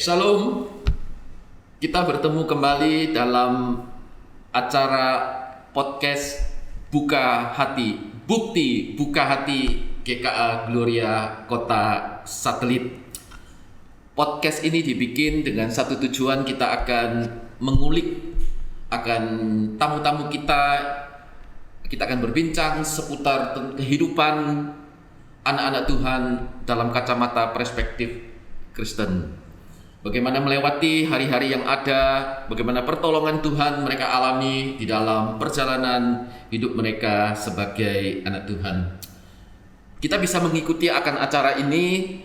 Shalom, kita bertemu kembali dalam acara podcast Buka Hati, Bukti Buka Hati GKA Gloria Kota Satelit. Podcast ini dibikin dengan satu tujuan, kita akan mengulik akan tamu-tamu kita akan berbincang seputar kehidupan anak-anak Tuhan dalam kacamata perspektif Kristen. Bagaimana melewati hari-hari yang ada, bagaimana pertolongan Tuhan mereka alami di dalam perjalanan hidup mereka sebagai anak Tuhan. Kita bisa mengikuti akan acara ini,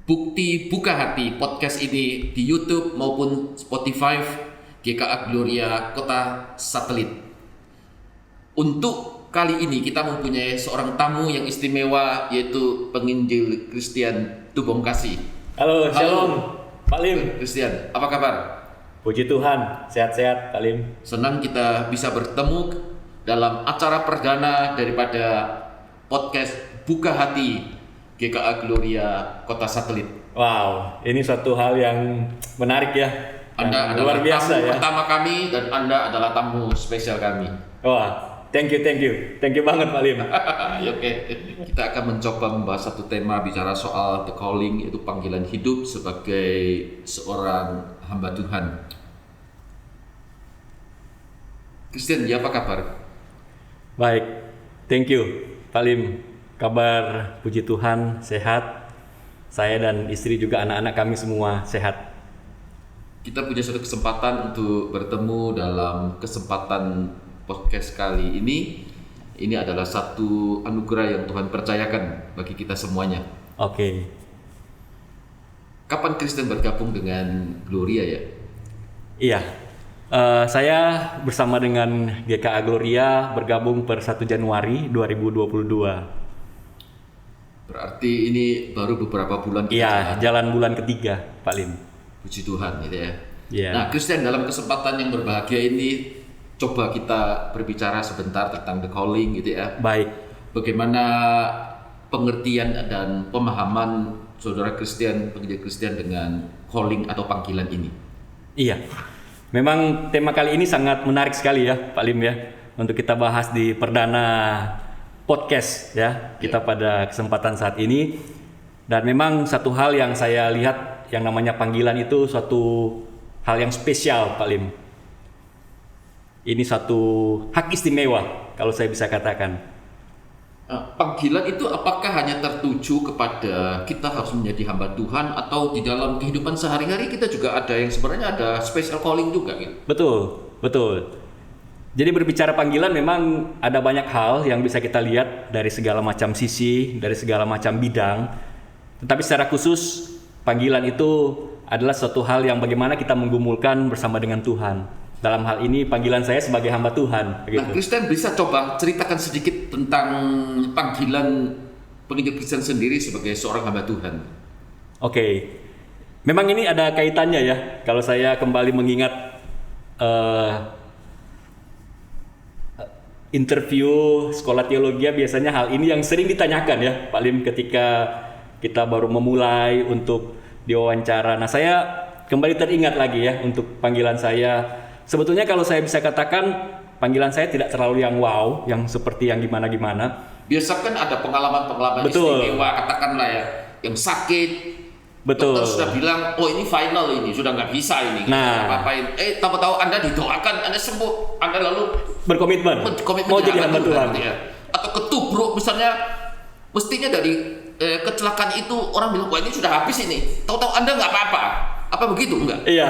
Bukti Buka Hati, podcast ini di YouTube maupun Spotify GKA Gloria Kota Satelit. Untuk kali ini kita mempunyai seorang tamu yang istimewa, yaitu penginjil Christian Tubong Kasih. Halo, Shalom, Pak Lim. Christian, apa kabar? Puji Tuhan, sehat-sehat, Pak Lim. Senang kita bisa bertemu dalam acara perdana daripada podcast Buka Hati GKA Gloria Kota Satelit. Wow, ini suatu hal yang menarik ya. Anda adalah luar biasa tamu ya. pertama kami dan Anda adalah tamu spesial kami. Wah, thank you banget Pak Lim. Oke, kita akan mencoba membahas satu tema, bicara soal the calling, yaitu panggilan hidup sebagai seorang hamba Tuhan. Christian, ya apa kabar? Baik, thank you Pak Lim. Kabar puji Tuhan sehat. Saya dan istri juga anak-anak kami semua sehat. Kita punya satu kesempatan untuk bertemu dalam kesempatan podcast kali ini. Ini adalah satu anugerah yang Tuhan percayakan bagi kita semuanya. Oke. Kapan Kristen bergabung dengan Gloria ya? Iya. Saya bersama dengan GKA Gloria bergabung per 1 Januari 2022. Berarti ini baru beberapa bulan kita jalan bulan ketiga, Pak Lim. Puji Tuhan gitu ya. Yeah. Nah, Kristen, dalam kesempatan yang berbahagia ini, coba kita berbicara sebentar tentang the calling gitu ya. Baik. Bagaimana pengertian dan pemahaman saudara Kristen, penginjil Kristen dengan calling atau panggilan ini? Iya. Memang tema kali ini sangat menarik sekali ya, Pak Lim ya, untuk kita bahas di perdana podcast ya kita pada kesempatan saat ini. Dan memang satu hal yang saya lihat, yang namanya panggilan itu suatu hal yang spesial, Pak Lim. Ini satu hak istimewa kalau saya bisa katakan. Panggilan itu apakah hanya tertuju kepada kita harus menjadi hamba Tuhan, atau di dalam kehidupan sehari-hari kita juga ada yang sebenarnya ada special calling juga gitu? Betul. Jadi berbicara panggilan memang ada banyak hal yang bisa kita lihat dari segala macam sisi, dari segala macam bidang. Tetapi secara khusus panggilan itu adalah suatu hal yang bagaimana kita menggumulkan bersama dengan Tuhan. Dalam hal ini panggilan saya sebagai hamba Tuhan. Begitu. Nah, Kristen bisa coba ceritakan sedikit tentang panggilan penginjil Kristen sendiri sebagai seorang hamba Tuhan. Oke. Memang ini ada kaitannya ya. Kalau saya kembali mengingat interview sekolah teologi, biasanya hal ini yang sering ditanyakan ya Pak Lim ketika kita baru memulai untuk diwawancara. Nah, saya kembali teringat lagi ya untuk panggilan saya. Sebetulnya kalau saya bisa katakan panggilan saya tidak terlalu yang wow, yang seperti yang gimana-gimana. Biasa kan ada pengalaman-pengalaman istimewa, katakanlah ya, yang sakit. Betul. Dokter sudah bilang, oh ini final ini, sudah nggak bisa ini. Nah, apa-apain. Tahu-tahu Anda didoakan, Anda sembuh, Anda lalu berkomitmen mau jadi hamba Tuhan. Ya. Atau ketubruk misalnya, mestinya dari kecelakaan itu orang bilang, wah ini sudah habis ini. Tahu-tahu Anda nggak apa-apa. Apa begitu? Enggak? Iya.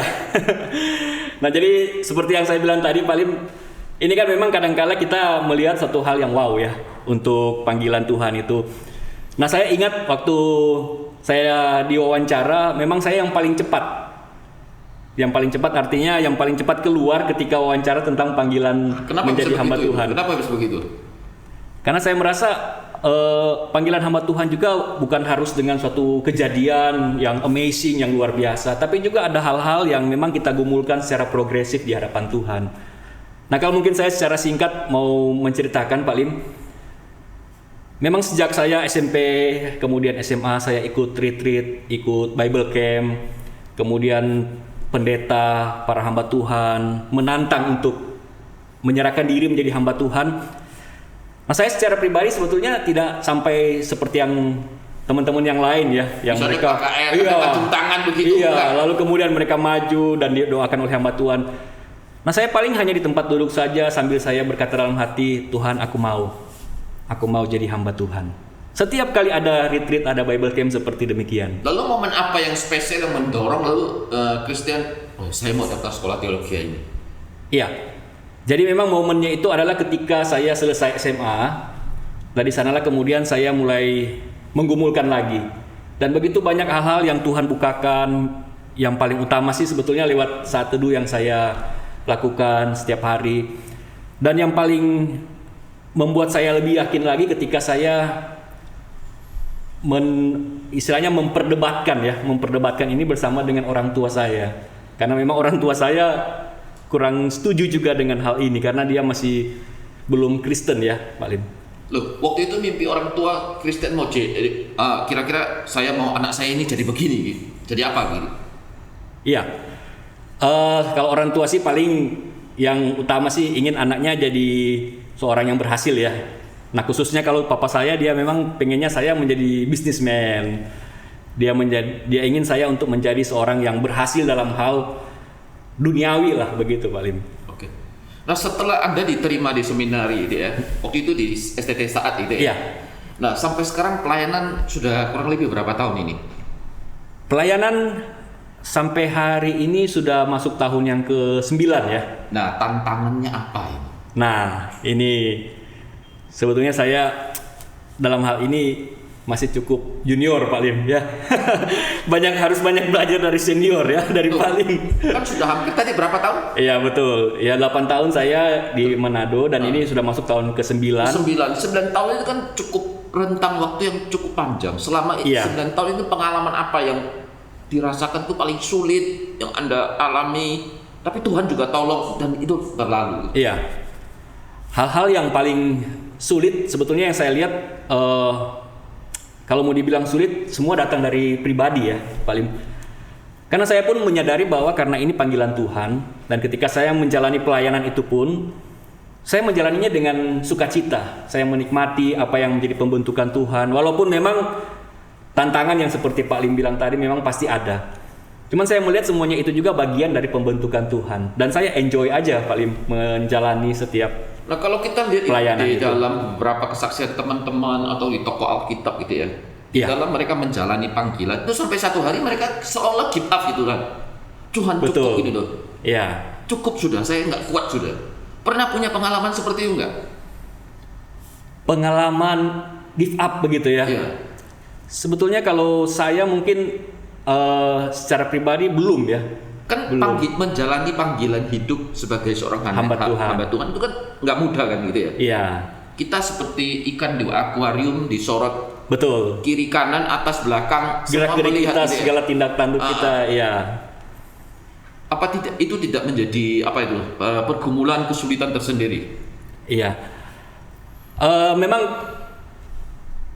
Nah, jadi seperti yang saya bilang tadi, Pak Lim, ini kan memang kadang-kala kita melihat satu hal yang wow ya untuk panggilan Tuhan itu. Nah, saya ingat waktu saya diwawancara, memang saya yang paling cepat. Yang paling cepat artinya yang paling cepat keluar ketika wawancara tentang panggilan menjadi hamba Tuhan. Kenapa bisa begitu? Karena saya merasa panggilan hamba Tuhan juga bukan harus dengan suatu kejadian yang amazing, yang luar biasa, tapi juga ada hal-hal yang memang kita gumulkan secara progresif di hadapan Tuhan. Nah, kalau mungkin saya secara singkat mau menceritakan, Pak Lim, memang sejak saya SMP, kemudian SMA, saya ikut retreat, ikut Bible Camp, kemudian pendeta, para hamba Tuhan menantang untuk menyerahkan diri menjadi hamba Tuhan. Nah, saya secara pribadi sebetulnya tidak sampai seperti yang teman-teman yang lain ya, yang misalnya mereka KKR, acung tangan begitu. Iya, lalu kemudian mereka maju dan didoakan oleh hamba Tuhan. Nah, saya paling hanya di tempat duduk saja sambil saya berkata dalam hati, Tuhan, aku mau jadi hamba Tuhan. Setiap kali ada retreat, ada Bible camp seperti demikian. Lalu momen apa yang spesial yang mendorong lalu Christian, saya mau daftar sekolah teologi ini? Iya. Jadi memang momennya itu adalah ketika saya selesai SMA. Dari sanalah kemudian saya mulai menggumulkan lagi. Dan begitu banyak hal-hal yang Tuhan bukakan. Yang paling utama sih sebetulnya lewat saat teduh yang saya lakukan setiap hari. Dan yang paling membuat saya lebih yakin lagi ketika saya istilahnya memperdebatkan ini bersama dengan orang tua saya. Karena memang orang tua saya kurang setuju juga dengan hal ini karena dia masih belum Kristen ya, Pak Lim. Loh, waktu itu mimpi orang tua Kristen mau kira-kira saya mau anak saya ini jadi begini gitu. Jadi apa gitu? Iya. Kalau orang tua sih paling yang utama sih ingin anaknya jadi seorang yang berhasil ya. Nah, khususnya kalau papa saya dia memang pengennya saya menjadi businessman. Dia ingin saya untuk menjadi seorang yang berhasil dalam hal duniawi lah begitu Pak Lim. Oke. Nah, setelah Anda diterima di seminari itu ya, waktu itu di STT Saat itu ya. Iya. Nah, sampai sekarang pelayanan sudah kurang lebih berapa tahun ini? Pelayanan sampai hari ini sudah masuk tahun yang ke-9 ya. Nah, tantangannya apa ini? Nah, ini sebetulnya saya dalam hal ini masih cukup junior Pak Lim ya. harus banyak belajar dari senior ya, dari Pak Lim. Kan sudah hampir tadi berapa tahun? Iya betul. Ya 8 tahun saya di Manado dan ini sudah masuk tahun ke-9. 9 tahun itu kan cukup rentang waktu yang cukup panjang. Selama 9 tahun itu pengalaman apa yang dirasakan tuh paling sulit yang Anda alami, tapi Tuhan juga tolong dan itu berlalu. Iya. Hal-hal yang paling sulit sebetulnya yang saya lihat kalau mau dibilang sulit, semua datang dari pribadi ya, Pak Lim. Karena saya pun menyadari bahwa karena ini panggilan Tuhan, dan ketika saya menjalani pelayanan itu pun, saya menjalaninya dengan sukacita. Saya menikmati apa yang menjadi pembentukan Tuhan, walaupun memang tantangan yang seperti Pak Lim bilang tadi memang pasti ada. Cuman saya melihat semuanya itu juga bagian dari pembentukan Tuhan, dan saya enjoy aja Pak Lim menjalani setiap. Nah, kalau kita lihat di itu. dalam beberapa kesaksian teman-teman atau di toko Alkitab gitu ya, di dalam mereka menjalani panggilan itu sampai satu hari mereka seolah give up gitu kan. Tuhan cukup gitu loh. Iya. Cukup sudah, saya nggak kuat sudah. Pernah punya pengalaman seperti itu nggak? Pengalaman give up begitu ya? Iya. Sebetulnya kalau saya mungkin secara pribadi belum ya. Kan menjalani panggilan hidup sebagai seorang hamba Tuhan itu kan nggak mudah kan gitu ya. Iya. Kita seperti ikan di akuarium disorot. Betul. Kiri kanan atas belakang. Gerak-gerik kita, gitu ya. segala tindak tanduk kita, ya. Apa itu tidak menjadi pergumulan kesulitan tersendiri? Iya. Memang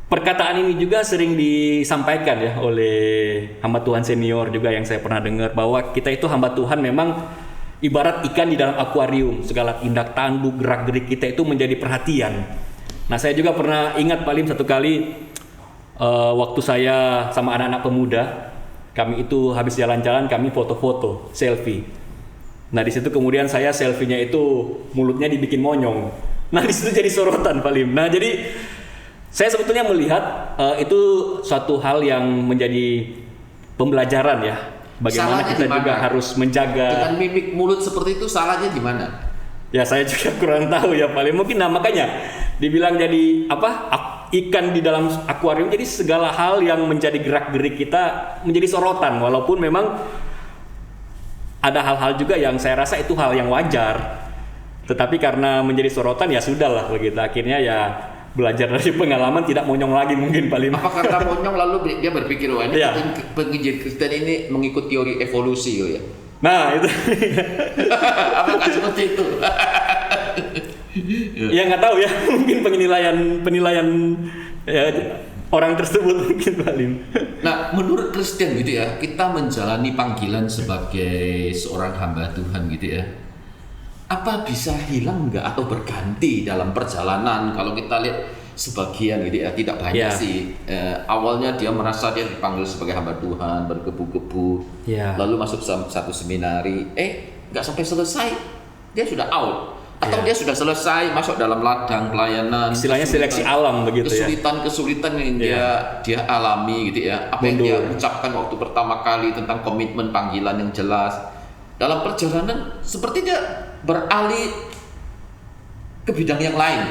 perkataan ini juga sering disampaikan ya oleh hamba Tuhan senior juga yang saya pernah dengar bahwa kita itu hamba Tuhan memang ibarat ikan di dalam akuarium, segala tindak tanduk, gerak-gerik kita itu menjadi perhatian. Nah, saya juga pernah ingat Pak Lim satu kali waktu saya sama anak-anak pemuda, kami itu habis jalan-jalan kami foto-foto, selfie. Nah, di situ kemudian saya selfie-nya itu mulutnya dibikin monyong. Nah, di situ jadi sorotan Pak Lim. Nah, jadi saya sebetulnya melihat itu suatu hal yang menjadi pembelajaran ya. Bagaimana salahnya kita juga harus menjaga. Dengan mimik mulut seperti itu salahnya di mana? Ya saya juga kurang tahu ya paling mungkin makanya dibilang jadi ikan di dalam akuarium, jadi segala hal yang menjadi gerak-gerik kita menjadi sorotan walaupun memang ada hal-hal juga yang saya rasa itu hal yang wajar. Tetapi karena menjadi sorotan ya sudahlah begitu. Akhirnya ya belajar dari pengalaman tidak monyong lagi mungkin paling. Apa karena monyong lalu dia berpikir wah ini penginjil Kristen ini mengikut teori evolusi ya? Nah itu. Apakah seperti itu? Ya nggak tahu ya, mungkin penilaian ya, orang tersebut mungkin paling. Nah, menurut Kristen gitu ya, kita menjalani panggilan sebagai seorang hamba Tuhan gitu ya. Apa bisa hilang nggak atau berganti dalam perjalanan? Kalau kita lihat sebagian gitu ya, tidak banyak sih. Awalnya dia merasa dia dipanggil sebagai hamba Tuhan, bergebu-gebu, lalu masuk satu seminari, nggak sampai selesai, dia sudah out. Atau dia sudah selesai masuk dalam ladang pelayanan, istilahnya seleksi alam begitu kesulitan yang dia alami gitu ya, apa yang dia ucapkan waktu pertama kali tentang komitmen panggilan yang jelas, dalam perjalanan seperti dia beralih ke bidang yang lain.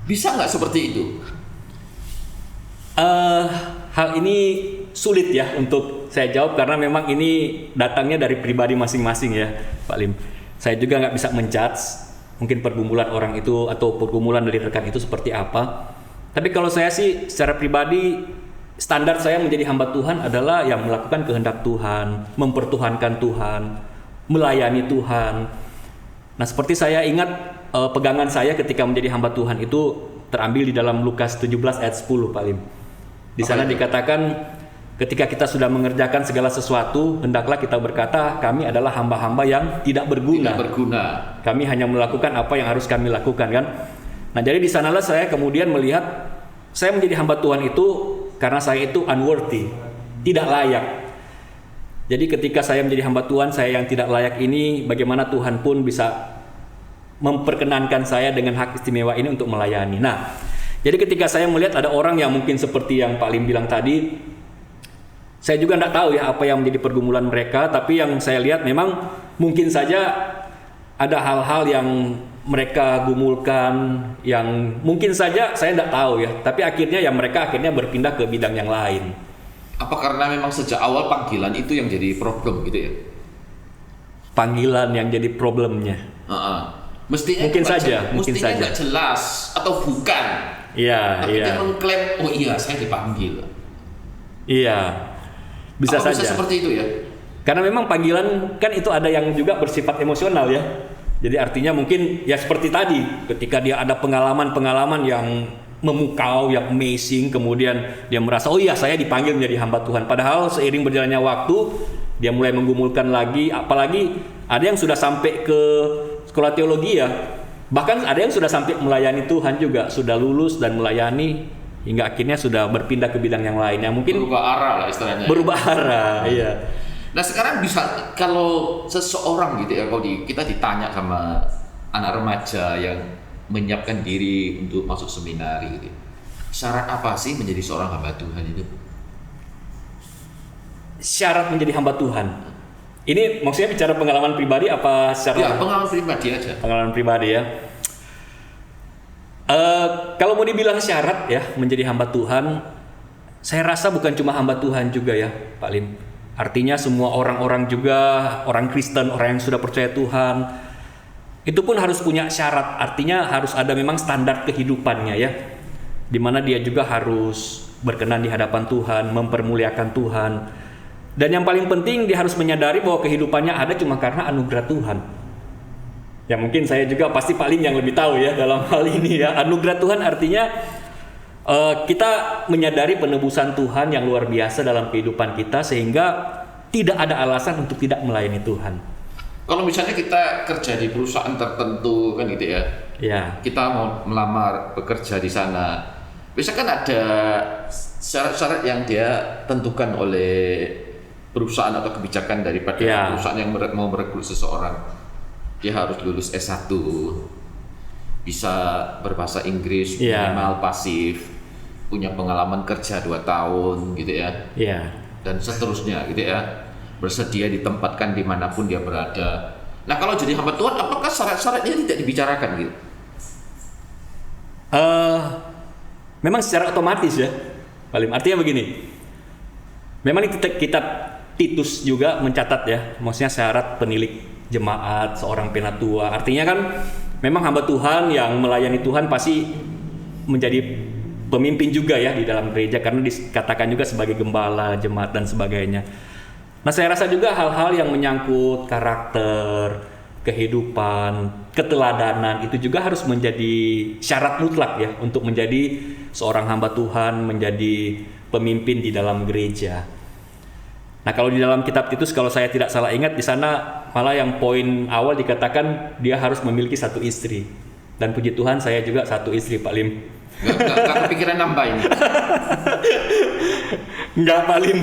Bisa nggak seperti itu? Hal ini sulit ya untuk saya jawab karena memang ini datangnya dari pribadi masing-masing ya Pak Lim. Saya juga nggak bisa menjudge mungkin pergumulan orang itu atau pergumulan dari rekan itu seperti apa. Tapi kalau saya sih secara pribadi, standar saya menjadi hamba Tuhan adalah yang melakukan kehendak Tuhan, mempertuhankan Tuhan, melayani Tuhan. Nah, seperti saya ingat pegangan saya ketika menjadi hamba Tuhan itu terambil di dalam Lukas 17 ayat 10 Pak Lim. Di sana dikatakan, ketika kita sudah mengerjakan segala sesuatu, hendaklah kita berkata, kami adalah hamba-hamba yang tidak berguna. Kami hanya melakukan apa yang harus kami lakukan kan. Nah, jadi di sanalah saya kemudian melihat saya menjadi hamba Tuhan itu karena saya itu unworthy, tidak layak. Jadi ketika saya menjadi hamba Tuhan, saya yang tidak layak ini, bagaimana Tuhan pun bisa memperkenankan saya dengan hak istimewa ini untuk melayani. Nah, jadi ketika saya melihat ada orang yang mungkin seperti yang Pak Lim bilang tadi, saya juga tidak tahu ya apa yang menjadi pergumulan mereka, tapi yang saya lihat memang mungkin saja ada hal-hal yang mereka gumulkan yang mungkin saja saya tidak tahu ya, tapi akhirnya ya mereka akhirnya berpindah ke bidang yang lain. Apa karena memang sejak awal panggilan itu yang jadi problem gitu ya? Panggilan yang jadi problemnya. Mestinya mungkin saja nggak jelas atau bukan. Iya. Tapi dia mengklaim, oh iya saya dipanggil. Iya. Bisa seperti itu ya? Karena memang panggilan kan itu ada yang juga bersifat emosional ya. Jadi artinya mungkin ya seperti tadi, ketika dia ada pengalaman-pengalaman yang memukau, yang amazing, kemudian dia merasa oh iya saya dipanggil menjadi hamba Tuhan. Padahal seiring berjalannya waktu dia mulai menggumulkan lagi, apalagi ada yang sudah sampai ke sekolah teologi ya. Bahkan ada yang sudah sampai melayani Tuhan juga, sudah lulus dan melayani hingga akhirnya sudah berpindah ke bidang yang lain yang mungkin berubah arah lah istilahnya. Berubah arah, iya. Nah sekarang bisa kalau seseorang gitu ya, kalau kita ditanya sama anak remaja yang menyiapkan diri untuk masuk seminari gitu, syarat apa sih menjadi seorang hamba Tuhan itu? Syarat menjadi hamba Tuhan. Ini maksudnya bicara pengalaman pribadi apa secara? Ya pengalaman pribadi aja. Pengalaman pribadi ya. Kalau mau dibilang syarat ya menjadi hamba Tuhan, saya rasa bukan cuma hamba Tuhan juga ya Pak Lim. Artinya semua orang-orang juga, orang Kristen, orang yang sudah percaya Tuhan, itu pun harus punya syarat. Artinya harus ada memang standar kehidupannya ya, dimana dia juga harus berkenan di hadapan Tuhan, mempermuliakan Tuhan. Dan yang paling penting dia harus menyadari bahwa kehidupannya ada cuma karena anugerah Tuhan. Ya mungkin saya juga pasti paling yang lebih tahu ya dalam hal ini ya. Anugerah Tuhan artinya kita menyadari penebusan Tuhan yang luar biasa dalam kehidupan kita sehingga tidak ada alasan untuk tidak melayani Tuhan. Kalau misalnya kita kerja di perusahaan tertentu kan gitu ya. Ya. Kita mau melamar bekerja di sana. Bisa kan ada syarat-syarat yang dia tentukan oleh perusahaan atau kebijakan daripada perusahaan yang mau merekrut seseorang. Dia harus lulus S1, bisa berbahasa Inggris minimal pasif, punya pengalaman kerja 2 tahun gitu ya, dan seterusnya gitu ya, bersedia ditempatkan dimanapun dia berada. Nah kalau jadi hamba Tuhan, apakah syarat-syaratnya tidak dibicarakan gitu? Memang secara otomatis ya, Paling artinya begini, memang di kitab Titus juga mencatat ya, maksudnya syarat penilik jemaat, seorang penatua. Artinya kan memang hamba Tuhan yang melayani Tuhan pasti menjadi pemimpin juga ya di dalam gereja, karena dikatakan juga sebagai gembala jemaat dan sebagainya. Nah saya rasa juga hal-hal yang menyangkut karakter, kehidupan, keteladanan itu juga harus menjadi syarat mutlak ya untuk menjadi seorang hamba Tuhan, menjadi pemimpin di dalam gereja. Nah, kalau di dalam kitab Titus, kalau saya tidak salah ingat, di sana malah yang poin awal dikatakan dia harus memiliki satu istri. Dan puji Tuhan saya juga satu istri, Pak Lim. Gak kepikiran nambah ini. Enggak, Pak Lim.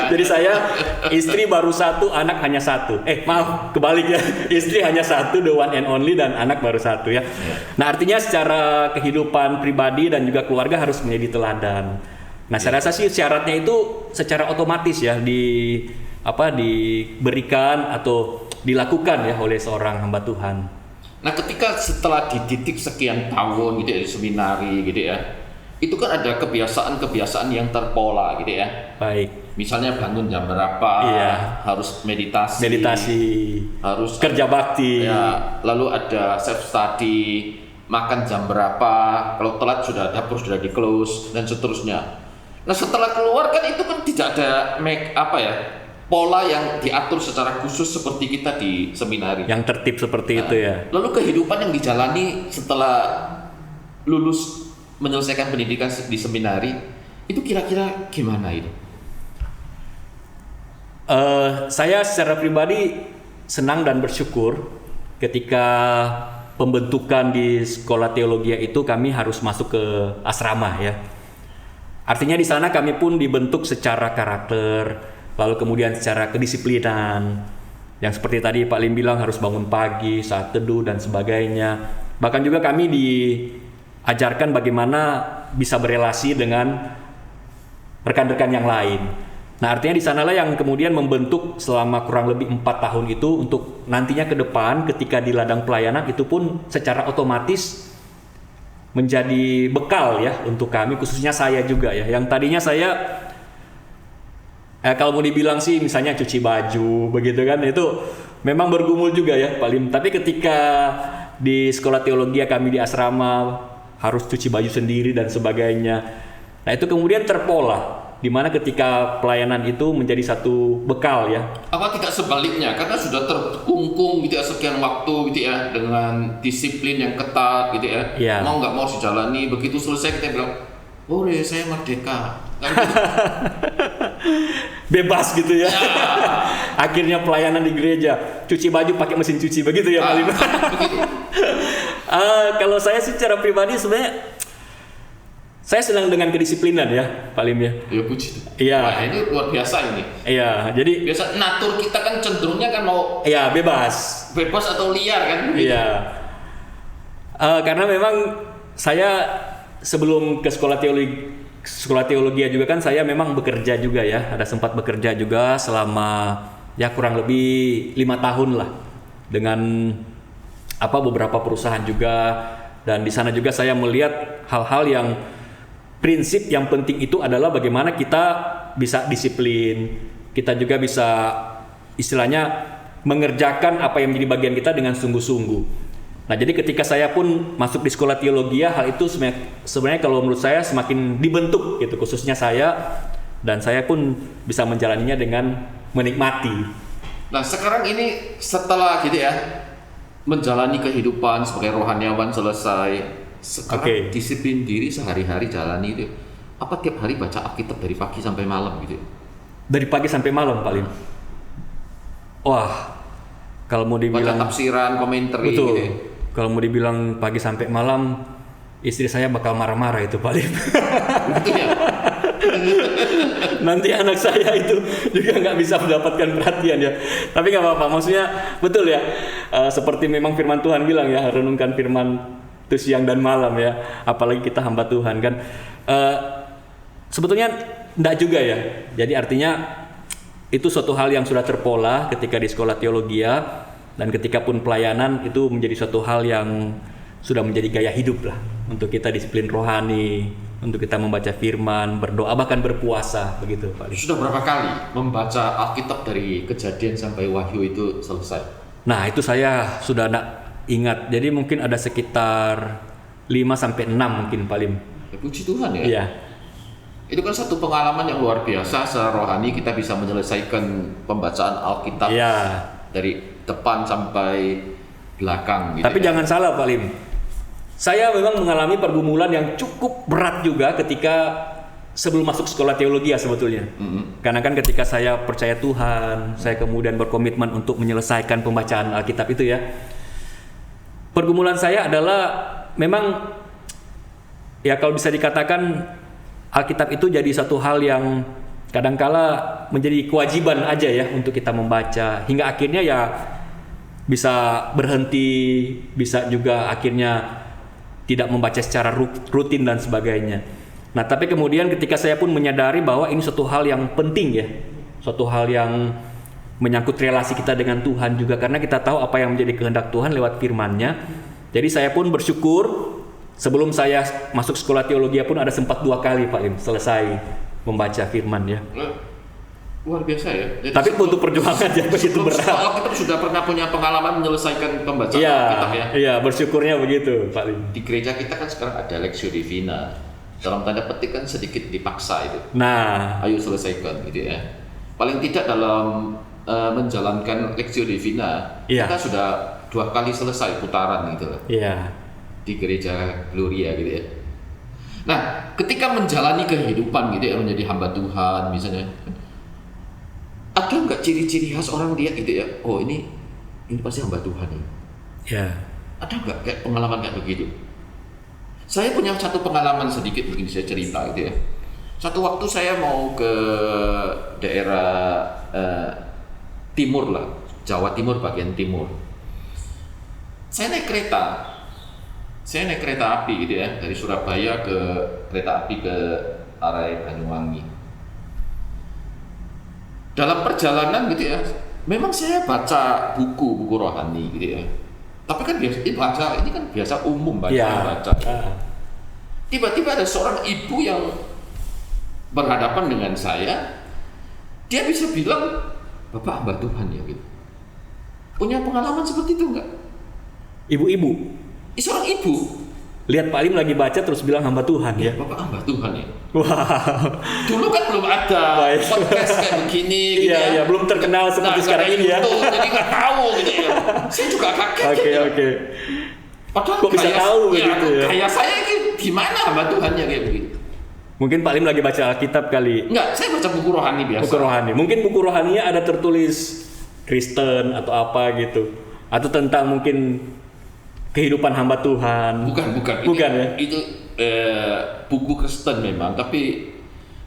Jadi saya istri baru satu, anak hanya satu. Maaf, kebalik ya. Istri hanya satu, the one and only, dan anak baru satu ya. Nah, artinya secara kehidupan pribadi dan juga keluarga harus menjadi teladan. Nah, saya rasa sih syaratnya itu secara otomatis ya diberikan atau dilakukan ya oleh seorang hamba Tuhan. Nah, ketika setelah dididik sekian tahun gitu ya di seminari gitu ya, itu kan ada kebiasaan-kebiasaan yang terpola gitu ya. Baik. Misalnya bangun jam berapa, harus meditasi, harus kerja bakti. Ya, lalu ada self study, makan jam berapa, kalau telat dapur sudah di close dan seterusnya. Nah, setelah keluar kan itu kan tidak ada pola yang diatur secara khusus seperti kita di seminari. Yang tertib seperti itu ya. Lalu kehidupan yang dijalani setelah lulus menyelesaikan pendidikan di seminari itu kira-kira gimana itu? Saya secara pribadi senang dan bersyukur ketika pembentukan di sekolah teologi itu kami harus masuk ke asrama ya. Artinya di sana kami pun dibentuk secara karakter, lalu kemudian secara kedisiplinan. Yang seperti tadi Pak Lim bilang harus bangun pagi, saat teduh dan sebagainya. Bahkan juga kami diajarkan bagaimana bisa berelasi dengan rekan-rekan yang lain. Nah, artinya di sanalah yang kemudian membentuk selama kurang lebih 4 tahun itu untuk nantinya ke depan ketika di ladang pelayanan itu pun secara otomatis menjadi bekal ya untuk kami, khususnya saya juga ya. Yang tadinya saya kalau mau dibilang sih misalnya cuci baju begitu kan, itu memang bergumul juga ya Pak Lim. Tapi ketika di sekolah teologi kami di asrama harus cuci baju sendiri dan sebagainya. Nah, itu kemudian terpola di mana ketika pelayanan itu menjadi satu bekal ya. Apa tidak sebaliknya, karena sudah terkungkung gitu ya sekian waktu gitu ya dengan disiplin yang ketat gitu ya. Mau nggak mau dijalani, begitu selesai kita bilang, saya merdeka. Bebas gitu ya. Akhirnya pelayanan di gereja, cuci baju pakai mesin cuci begitu ya Pak Lim. Kalau saya secara pribadi sebenarnya saya senang dengan kedisiplinan ya, Pak Lim ya. Ya puji. Iya. Wah, ini luar biasa ini. Iya, jadi biasa natur kita kan cenderungnya kan mau bebas atau liar kan. Iya. Karena memang saya sebelum ke sekolah teologi juga kan saya memang bekerja juga ya. Ada sempat bekerja juga selama ya kurang lebih 5 tahun lah dengan beberapa perusahaan juga, dan di sana juga saya melihat hal-hal yang prinsip yang penting itu adalah bagaimana kita bisa disiplin, kita juga bisa istilahnya mengerjakan apa yang menjadi bagian kita dengan sungguh-sungguh. Nah, jadi ketika saya pun masuk di sekolah teologi, hal itu sebenarnya kalau menurut saya semakin dibentuk gitu, khususnya saya, dan saya pun bisa menjalaninya dengan menikmati. Nah, sekarang ini setelah gitu ya menjalani kehidupan sebagai rohaniawan selesai, sekarang disiplin diri sehari-hari jalani itu apa, tiap hari baca Alkitab dari pagi sampai malam gitu? Dari pagi sampai malam Pak Lim. Wah, kalau mau dibilang baca tafsiran, komentar betul, gitu. Kalau mau dibilang pagi sampai malam, istri saya bakal marah-marah itu Pak Lim. Betul ya? Nanti anak saya itu juga nggak bisa mendapatkan perhatian ya. Tapi nggak apa-apa, maksudnya betul ya. Seperti memang firman Tuhan bilang ya, renungkan firman itu siang dan malam ya, apalagi kita hamba Tuhan kan. Sebetulnya enggak juga ya. Jadi artinya itu suatu hal yang sudah terpola ketika di sekolah teologi ya, dan ketika pun pelayanan itu menjadi suatu hal yang sudah menjadi gaya hidup lah untuk kita, disiplin rohani, untuk kita membaca firman, berdoa, bahkan berpuasa begitu Pak. Sudah berapa kali membaca Alkitab dari Kejadian sampai Wahyu itu selesai? Nah, itu saya sudah enggak ingat. Jadi mungkin ada sekitar 5 sampai 6 mungkin Pak Lim. Ya, puji Tuhan ya. Iya. Itu kan satu pengalaman yang luar biasa secara rohani, kita bisa menyelesaikan pembacaan Alkitab dari depan sampai belakang gitu. Tapi jangan salah Pak Lim. Saya memang mengalami pergumulan yang cukup berat juga ketika sebelum masuk sekolah teologi ya sebetulnya. Karena kan ketika saya percaya Tuhan, saya kemudian berkomitmen untuk menyelesaikan pembacaan Alkitab itu ya. Pergumulan saya adalah memang ya kalau bisa dikatakan Alkitab itu jadi satu hal yang kadangkala menjadi kewajiban aja ya untuk kita membaca, hingga akhirnya ya bisa berhenti, bisa juga akhirnya tidak membaca secara rutin dan sebagainya. Nah, tapi kemudian ketika saya pun menyadari bahwa ini suatu hal yang penting ya, suatu hal yang menyangkut relasi kita dengan Tuhan juga, karena kita tahu apa yang menjadi kehendak Tuhan lewat firman-Nya. Jadi saya pun bersyukur sebelum saya masuk sekolah teologi pun ada sempat 2 kali Pak Lim selesai membaca firman ya. Luar biasa ya. Jadi tapi untuk perjuangan ya begitu berat. Kita sudah pernah punya pengalaman menyelesaikan pembacaan Alkitab ya. Iya, bersyukurnya begitu Pak Lim. Di gereja kita kan sekarang ada Lectio Divina. Dalam tanda petik kan sedikit dipaksa itu. Nah, ayo selesaikan gitu ya. Paling tidak dalam menjalankan Lectio Divina, kita sudah 2 kali selesai putaran gitu loh. Iya. Di gereja Gloria gitu ya. Nah, ketika menjalani kehidupan gitu ya, menjadi hamba Tuhan misalnya, ada nggak ciri-ciri khas orang lihat gitu ya? Oh ini pasti hamba Tuhan ya. Iya. Ada nggak kayak pengalaman kayak begitu? Saya punya satu pengalaman sedikit mungkin saya cerita gitu ya. Satu waktu saya mau ke daerah timur lah, Jawa Timur bagian timur. Saya naik kereta api gitu ya, dari Surabaya ke kereta api ke arah Banyuwangi. Dalam perjalanan gitu ya, memang saya baca buku rohani gitu ya. Tapi kan biasa ini kan biasa umum baca. Tiba-tiba ada seorang ibu yang berhadapan dengan saya, dia bisa bilang, "Bapak hamba Tuhan ya," gitu. Punya pengalaman seperti itu enggak? Ibu-ibu. Seorang ibu. Lihat Pak Lim lagi baca terus bilang hamba Tuhan ya. Bapak hamba Tuhan ya. Wow. Dulu kan belum ada podcast kayak begini gitu ya. Iya, belum terkenal seperti sekarang ini ya. Jadi nggak tahu gitu ya. Saya juga kaget. Oke. Padahal kok bisa tahu begitu ya? Kayak saya ini gimana hamba Tuhannya kayak begitu. Mungkin Pak Lim lagi baca Alkitab kali. Enggak, saya baca buku rohani biasa. Buku rohani. Mungkin buku rohaninya ada tertulis Kristen atau apa gitu. Atau tentang mungkin kehidupan hamba Tuhan. Bukan ya? Itu buku Kristen memang, tapi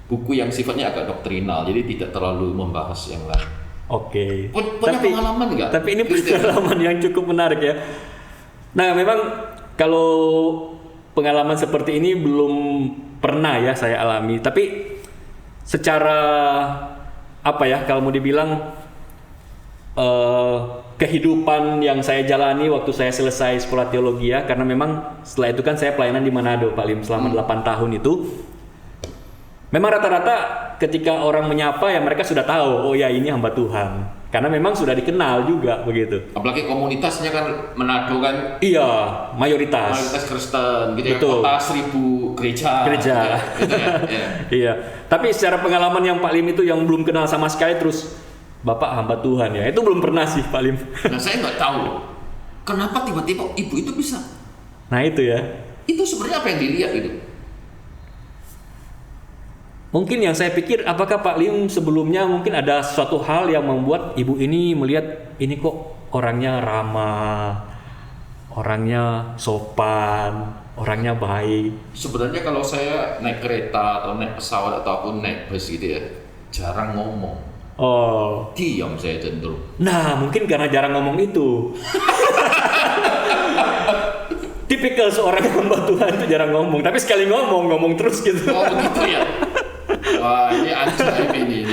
buku yang sifatnya agak doktrinal, jadi tidak terlalu membahas yang lain. Oke. Punya pengalaman nggak? Tapi ini pengalaman yang cukup menarik ya. Nah, memang kalau pengalaman seperti ini belum pernah ya saya alami. Tapi secara apa ya, kalau mau dibilang kehidupan yang saya jalani waktu saya selesai sekolah teologi ya, karena memang setelah itu kan saya pelayanan di Manado Pak Lim selama 8 tahun itu. Memang rata-rata ketika orang menyapa ya mereka sudah tahu, oh ya ini hamba Tuhan, karena memang sudah dikenal juga begitu. Apalagi komunitasnya kan Manado kan. Iya, mayoritas Kristen gitu. Betul. Ya, kota 1000 gereja. Gitu ya. Iya. Tapi secara pengalaman yang Pak Lim itu yang belum kenal sama sekali terus Bapak hamba Tuhan ya, itu belum pernah sih Pak Lim. Nah, saya nggak tahu kenapa tiba-tiba ibu itu bisa. Nah itu ya. Itu sebenarnya apa yang dilihat gitu? Mungkin yang saya pikir, apakah Pak Lim sebelumnya mungkin ada suatu hal yang membuat ibu ini melihat ini kok orangnya ramah, orangnya sopan, orangnya baik. Sebenarnya kalau saya naik kereta atau naik pesawat ataupun naik bus gitu ya, jarang ngomong. Oh, diam saya cenderung. Nah, mungkin karena jarang ngomong itu. Tipikal seorang hamba Tuhan itu jarang ngomong, tapi sekali ngomong terus gitu. Oh begitu ya. Wah, ini ajaib ini.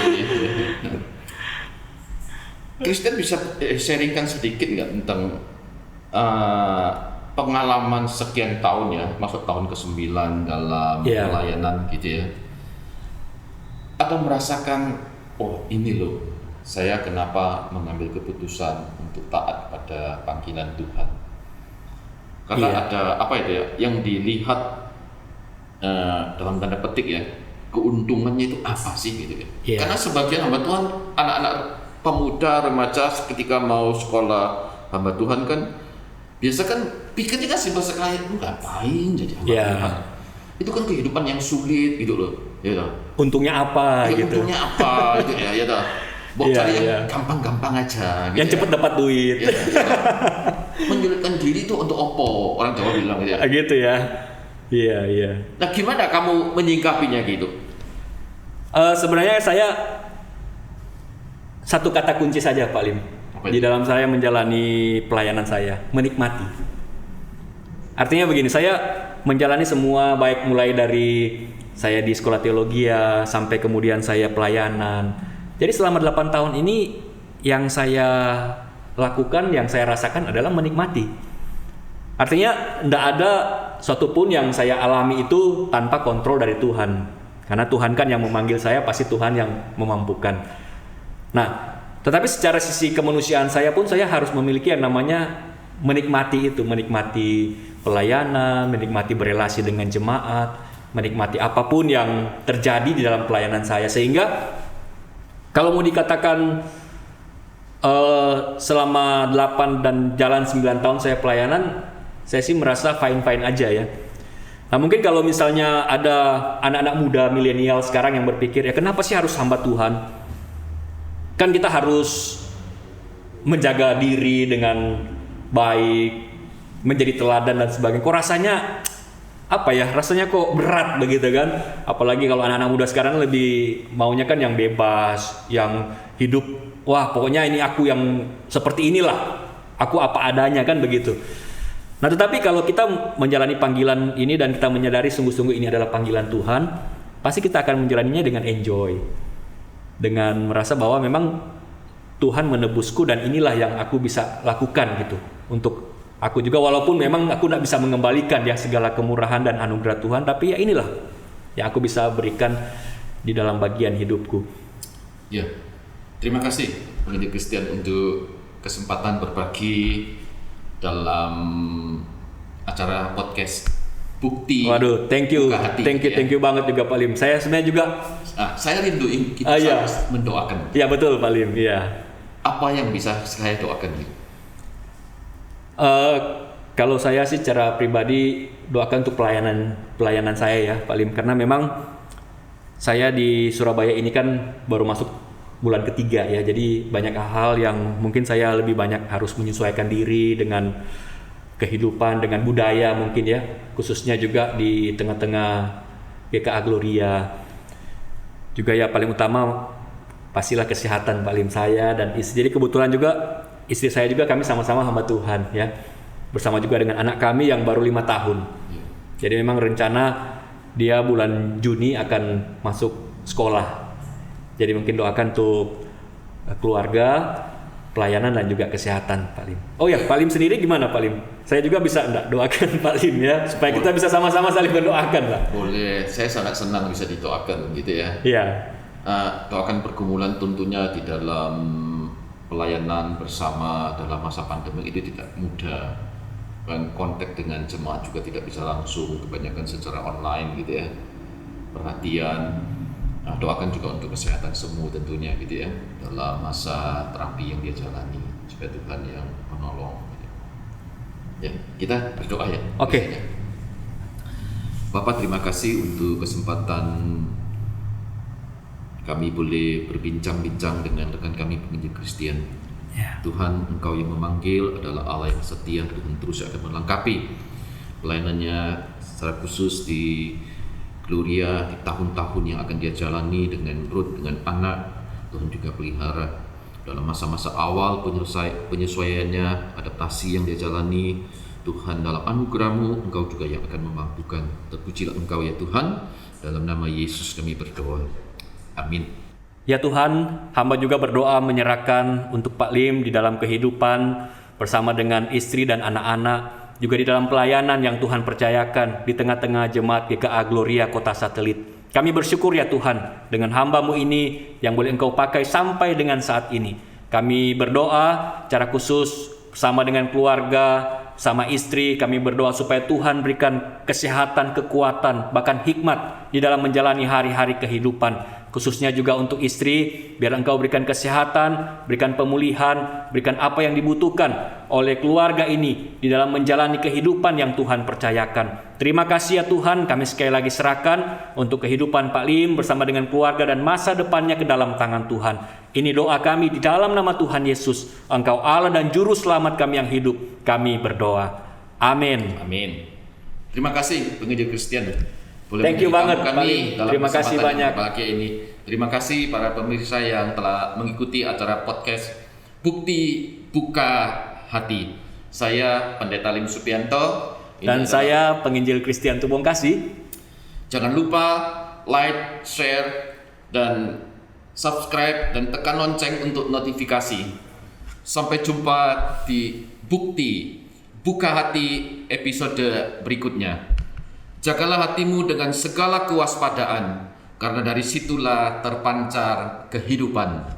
Kristen bisa sharingkan sedikit nggak tentang pengalaman sekian tahun ya, masuk tahun ke-9 dalam pelayanan gitu ya. Atau merasakan, oh ini loh, saya kenapa mengambil keputusan untuk taat pada panggilan Tuhan. Karena ada apa itu ya, yang dilihat dalam tanda petik ya, keuntungannya itu apa sih gitu ya. Karena sebagian hamba Tuhan, anak-anak pemuda, remaja ketika mau sekolah hamba Tuhan kan, biasa kan pikirnya kan simpel sekali, lu ngapain jadi hamba Tuhan. Itu kan kehidupan yang sulit gitu loh. Ya toh. Untungnya apa Ya, gitu. untungnya apa gitu ya toh. Mau Iya, cari yang iya. gampang-gampang aja gitu Yang ya. cepat dapat duit. Ya, menyulitkan diri itu untuk opo, orang Jawa bilang gitu ya. Gitu ya. Iya, iya. Nah, gimana kamu menyingkapinya gitu? Sebenarnya saya satu kata kunci saja Pak Lim. Apa Di itu? dalam saya menjalani pelayanan saya, menikmati. Artinya begini, saya menjalani semua baik mulai dari saya di sekolah teologi ya sampai kemudian saya pelayanan. Jadi selama 8 tahun ini yang saya lakukan, yang saya rasakan adalah menikmati. Artinya tidak ada suatu pun yang saya alami itu tanpa kontrol dari Tuhan. Karena Tuhan kan yang memanggil saya, pasti Tuhan yang memampukan. Nah, tetapi secara sisi kemanusiaan saya pun saya harus memiliki yang namanya menikmati itu, menikmati pelayanan, menikmati berelasi dengan jemaat, menikmati apapun yang terjadi di dalam pelayanan saya. Sehingga kalau mau dikatakan selama 8 dan jalan 9 tahun saya pelayanan, saya sih merasa fine-fine aja ya. Nah mungkin kalau misalnya ada anak-anak muda milenial sekarang yang berpikir, ya kenapa sih harus hamba Tuhan? Kan kita harus menjaga diri dengan baik, menjadi teladan dan sebagainya. Kok rasanya apa ya? Rasanya kok berat begitu kan? Apalagi kalau anak-anak muda sekarang lebih maunya kan yang bebas, yang hidup. Wah pokoknya ini aku yang seperti inilah. Aku apa adanya kan begitu. Nah tetapi kalau kita menjalani panggilan ini dan kita menyadari sungguh-sungguh ini adalah panggilan Tuhan, pasti kita akan menjalaninya dengan enjoy, dengan merasa bahwa memang Tuhan menebusku dan inilah yang aku bisa lakukan gitu untuk aku juga, walaupun memang aku tidak bisa mengembalikan ya segala kemurahan dan anugerah Tuhan, tapi ya inilah yang aku bisa berikan di dalam bagian hidupku. Ya, terima kasih Pendidik Christian untuk kesempatan berbagi dalam acara podcast Bukti. Waduh, thank you, Buka Hati, thank you, ya. thank you banget juga Pak Lim. Saya sebenarnya juga, Saya rinduin kita iya. harus mendoakan. ya betul Pak Lim, iya. Apa yang bisa saya doakan gitu? Kalau saya sih secara pribadi doakan untuk pelayanan saya ya Pak Lim, karena memang saya di Surabaya ini kan baru masuk bulan ketiga ya, jadi banyak hal yang mungkin saya lebih banyak harus menyesuaikan diri dengan kehidupan, dengan budaya mungkin ya, khususnya juga di tengah-tengah GKA Gloria. Juga ya paling utama pastilah kesehatan Pak Lim saya dan istri. Jadi kebetulan juga istri saya juga kami sama-sama hamba Tuhan ya, bersama juga dengan anak kami yang baru 5 tahun. Jadi memang rencana dia bulan Juni akan masuk sekolah. Jadi mungkin doakan untuk keluarga, pelayanan dan juga kesehatan Pak Lim. Oh ya, Pak Lim sendiri gimana Pak Lim? Saya juga bisa enggak doakan Pak Lim ya, supaya kita bisa sama-sama saling mendoakan lah. Boleh, saya sangat senang bisa didoakan gitu ya. Iya. Doakan pergumulan tentunya di dalam pelayanan bersama dalam masa pandemi itu tidak mudah. Dan kontak dengan jemaat juga tidak bisa langsung, kebanyakan secara online gitu ya. Perhatian. Doakan juga untuk kesehatan semua tentunya gitu ya, dalam masa terapi yang dia jalani, supaya Tuhan yang menolong gitu. Ya, kita berdoa ya. Oke. Biasanya. Bapak terima kasih untuk kesempatan kami boleh berbincang-bincang dengan rekan kami penginjil Kristen. Ya. Tuhan, Engkau yang memanggil adalah Allah yang setia. Tuhan terus akan melengkapi pelayanannya secara khusus di Gloria di tahun-tahun yang akan dia jalani dengan Ruth, dengan anak. Tuhan juga pelihara dalam masa-masa awal penyesuaiannya, adaptasi yang dia jalani. Tuhan, dalam anugerah-Mu Engkau juga yang akan memampukan. Terpujilah Engkau ya Tuhan. Dalam nama Yesus kami berdoa. Amin. Ya Tuhan, hamba juga berdoa menyerahkan untuk Pak Lim di dalam kehidupan bersama dengan istri dan anak-anak, juga di dalam pelayanan yang Tuhan percayakan di tengah-tengah jemaat GKA Gloria Kota Satelit. Kami bersyukur ya Tuhan dengan hamba-Mu ini yang boleh Engkau pakai sampai dengan saat ini. Kami berdoa secara khusus bersama dengan keluarga, sama istri, kami berdoa supaya Tuhan berikan kesehatan, kekuatan, bahkan hikmat di dalam menjalani hari-hari kehidupan. Khususnya juga untuk istri, biar Engkau berikan kesehatan, berikan pemulihan, berikan apa yang dibutuhkan oleh keluarga ini di dalam menjalani kehidupan yang Tuhan percayakan. Terima kasih ya Tuhan, kami sekali lagi serahkan untuk kehidupan Pak Lim bersama dengan keluarga dan masa depannya ke dalam tangan Tuhan. Ini doa kami di dalam nama Tuhan Yesus. Engkau Allah dan Juru Selamat kami yang hidup. Kami berdoa. Amin. Amin. Terima kasih penginjil Kristen. Thank you banget, Pak Lim. dalam Terima kasih kesempatan banyak. yang berbahagia ini. Terima kasih para pemirsa yang telah mengikuti acara podcast Bukti Buka Hati. Saya Pendeta Lim Supianto. Dan saya penginjil Christian Tubong Kasih. Jangan lupa like, share, dan subscribe dan tekan lonceng untuk notifikasi. Sampai jumpa di Bukti Buka Hati episode berikutnya. Jagalah hatimu dengan segala kewaspadaan, karena dari situlah terpancar kehidupan.